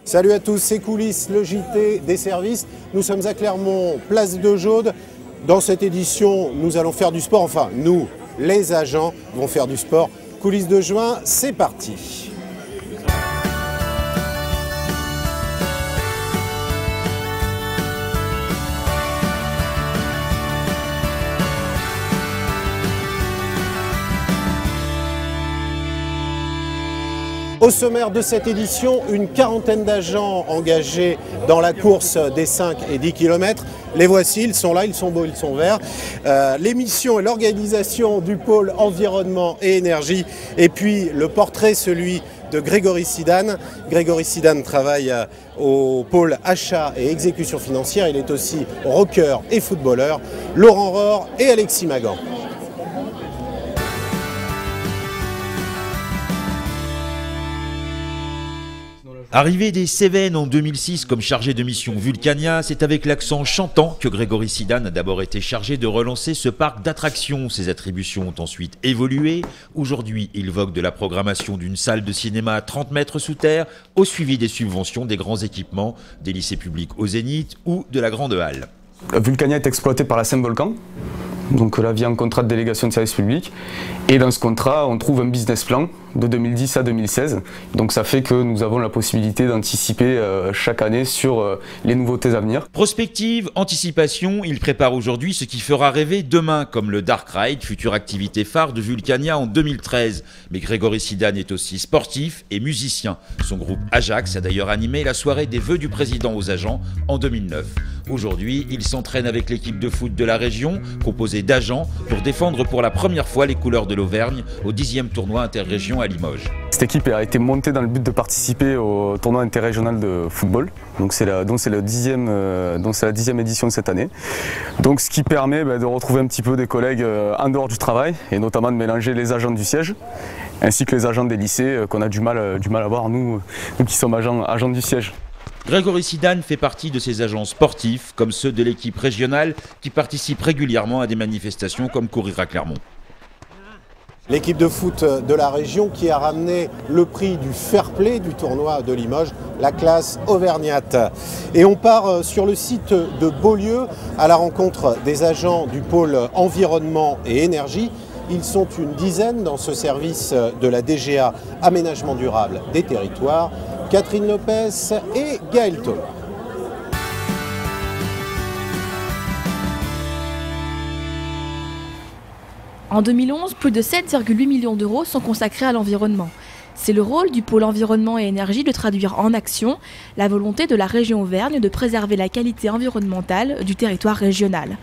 Salut à tous, c'est Coulisses, le JT des services. Nous sommes à Clermont, place de Jaude. Dans cette édition, nous allons faire du sport. Enfin, nous, les agents, vont faire du sport. Coulisses de juin, c'est parti. Au sommaire de cette édition, une quarantaine d'agents engagés dans la course des 5 et 10 km. Les voici, ils sont là, ils sont beaux, ils sont verts. L'émission et l'organisation du pôle environnement et énergie. Et puis le portrait, celui de Grégory Sidane. Grégory Sidane travaille au pôle achat et exécution financière. Il est aussi rocker et footballeur. Laurent Rohr et Alexis Magan. Arrivé des Cévennes en 2006 comme chargé de mission Vulcania, c'est avec l'accent chantant que Grégory Sidane a d'abord été chargé de relancer ce parc d'attractions. Ses attributions ont ensuite évolué. Aujourd'hui, il vogue de la programmation d'une salle de cinéma à 30 mètres sous terre au suivi des subventions des grands équipements, des lycées publics au Zénith ou de la Grande Halle. Vulcania est exploité par la Saint-Volcan, donc là via un contrat de délégation de service public. Et dans ce contrat, on trouve un business plan de 2010 à 2016. Donc ça fait que nous avons la possibilité d'anticiper chaque année sur les nouveautés à venir. Prospective, anticipation, il prépare aujourd'hui ce qui fera rêver demain, comme le Dark Ride, future activité phare de Vulcania en 2013. Mais Grégory Sidane est aussi sportif et musicien. Son groupe Ajax a d'ailleurs animé la soirée des vœux du président aux agents en 2009. Aujourd'hui, il s'entraîne avec l'équipe de foot de la région, composée d'agents, pour défendre pour la première fois les couleurs de l'Auvergne au 10e tournoi interrégion à Limoges. Cette équipe a été montée dans le but de participer au tournoi interrégional de football. Donc c'est la 10e édition de cette année. Donc ce qui permet de retrouver un petit peu des collègues en dehors du travail et notamment de mélanger les agents du siège ainsi que les agents des lycées qu'on a du mal à voir nous qui sommes agents du siège. Grégory Sidane fait partie de ces agents sportifs, comme ceux de l'équipe régionale, qui participent régulièrement à des manifestations comme Courir à Clermont. L'équipe de foot de la région qui a ramené le prix du fair play du tournoi de Limoges, la classe auvergnate. Et on part sur le site de Beaulieu à la rencontre des agents du pôle environnement et énergie. Ils sont une dizaine dans ce service de la DGA Aménagement durable des territoires. Catherine Lopez et Gaël Tol. En 2011, plus de 7,8 millions d'euros sont consacrés à l'environnement. C'est le rôle du pôle environnement et énergie de traduire en action la volonté de la région Auvergne de préserver la qualité environnementale du territoire régional.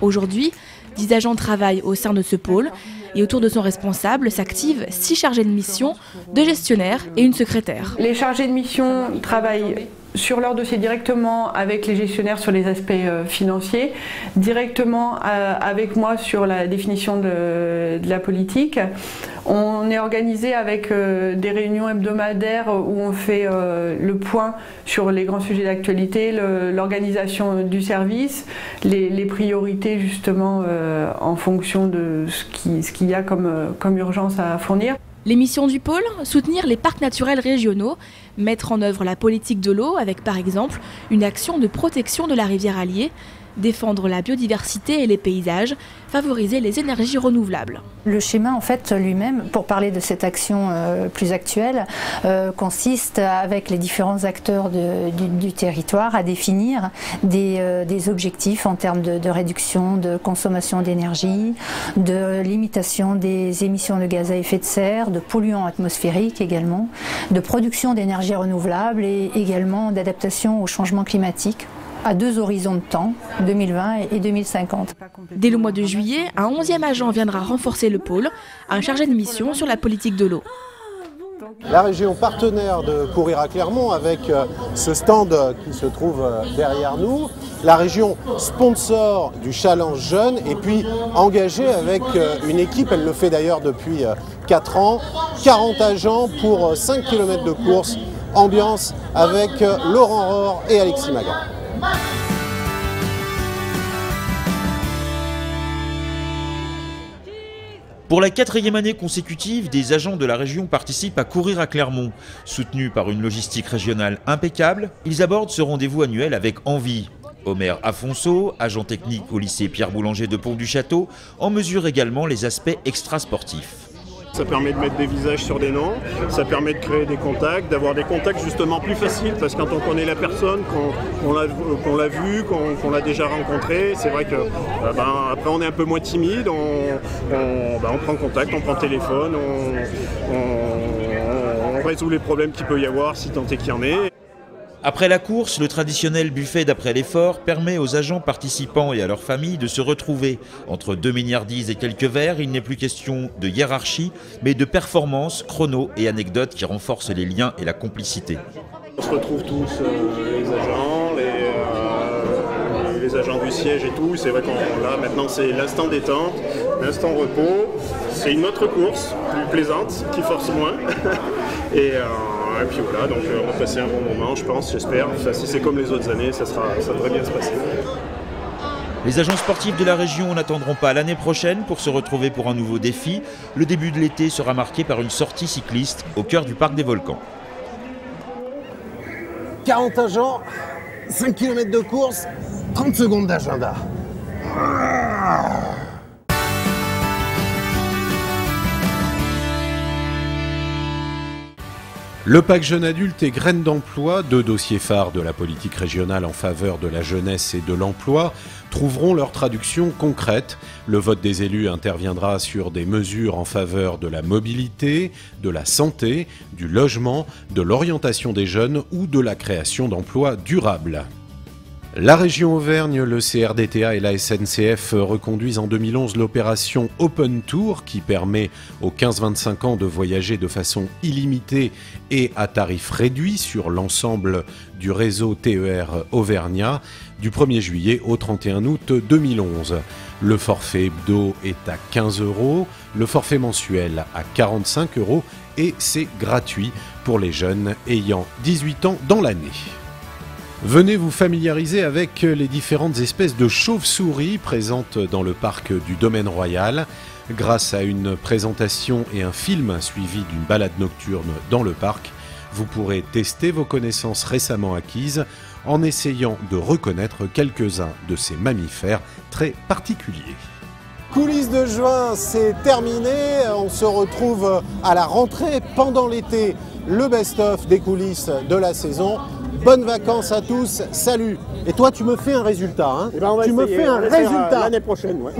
Aujourd'hui, 10 agents travaillent au sein de ce pôle et autour de son responsable s'activent 6 chargés de mission, 2 gestionnaires et une secrétaire. Les chargés de mission travaillent sur leur dossier directement avec les gestionnaires sur les aspects financiers, directement avec moi sur la définition de la politique. On est organisé avec des réunions hebdomadaires où on fait le point sur les grands sujets d'actualité, l'organisation du service, les priorités justement en fonction de ce qu'il y a comme urgence à fournir. Les missions du pôle, soutenir les parcs naturels régionaux, mettre en œuvre la politique de l'eau avec par exemple une action de protection de la rivière Allier, défendre la biodiversité et les paysages, favoriser les énergies renouvelables. Le schéma en fait lui-même, pour parler de cette action plus actuelle, consiste avec les différents acteurs du territoire à définir des objectifs en termes de réduction de consommation d'énergie, de limitation des émissions de gaz à effet de serre, de polluants atmosphériques également, de production d'énergie renouvelable et également d'adaptation au changement climatique, à 2 horizons de temps, 2020 et 2050. Dès le mois de juillet, un 11e agent viendra renforcer le pôle, un chargé de mission sur la politique de l'eau. La région partenaire de Courir à Clermont avec ce stand qui se trouve derrière nous. La région sponsor du Challenge Jeune et puis engagée avec une équipe, elle le fait d'ailleurs depuis 4 ans, 40 agents pour 5 km de course. Ambiance avec Laurent Rohr et Alexis Magan. Pour la 4e année consécutive, des agents de la région participent à Courir à Clermont. Soutenus par une logistique régionale impeccable, ils abordent ce rendez-vous annuel avec envie. Omer Afonso, agent technique au lycée Pierre Boulanger de Pont-du-Château, en mesure également les aspects extrasportifs. Ça permet de mettre des visages sur des noms, ça permet de créer des contacts, d'avoir des contacts justement plus faciles, parce que quand on connaît la personne, qu'on l'a vu, qu'on l'a déjà rencontré, c'est vrai que après on est un peu moins timide, on prend contact, on prend le téléphone, on résout les problèmes qu'il peut y avoir si tant est qu'il y en ait. Après la course, le traditionnel buffet d'après l'effort permet aux agents participants et à leurs familles de se retrouver. Entre 2 milliardises et quelques verres, il n'est plus question de hiérarchie, mais de performance, chrono et anecdotes qui renforcent les liens et la complicité. On se retrouve tous, les agents, les agents du siège et tout. C'est vrai qu'on là maintenant c'est l'instant détente, l'instant repos. C'est une autre course, plus plaisante, qui force moins. Et puis voilà, donc on va passer un bon moment, je pense, j'espère. Enfin, si c'est comme les autres années, ça devrait bien se passer. Les agents sportifs de la région n'attendront pas l'année prochaine pour se retrouver pour un nouveau défi. Le début de l'été sera marqué par une sortie cycliste au cœur du parc des Volcans. 40 agents, 5 km de course, 30 secondes d'agenda. Le Pacte Jeune Adulte et Graines d'Emploi, 2 dossiers phares de la politique régionale en faveur de la jeunesse et de l'emploi, trouveront leur traduction concrète. Le vote des élus interviendra sur des mesures en faveur de la mobilité, de la santé, du logement, de l'orientation des jeunes ou de la création d'emplois durables. La région Auvergne, le CRDTA et la SNCF reconduisent en 2011 l'opération Open Tour qui permet aux 15-25 ans de voyager de façon illimitée et à tarif réduit sur l'ensemble du réseau TER auvergnat du 1er juillet au 31 août 2011. Le forfait hebdo est à 15 €, le forfait mensuel à 45 € et c'est gratuit pour les jeunes ayant 18 ans dans l'année. Venez vous familiariser avec les différentes espèces de chauves-souris présentes dans le parc du Domaine Royal. Grâce à une présentation et un film suivi d'une balade nocturne dans le parc, vous pourrez tester vos connaissances récemment acquises en essayant de reconnaître quelques-uns de ces mammifères très particuliers. Coulisses de juin, c'est terminé. On se retrouve à la rentrée pendant l'été, le best-of des coulisses de la saison. Bonnes vacances à tous, salut. Et toi, tu me fais un résultat, hein? Eh ben, tu me fais un résultat l'année prochaine, ouais.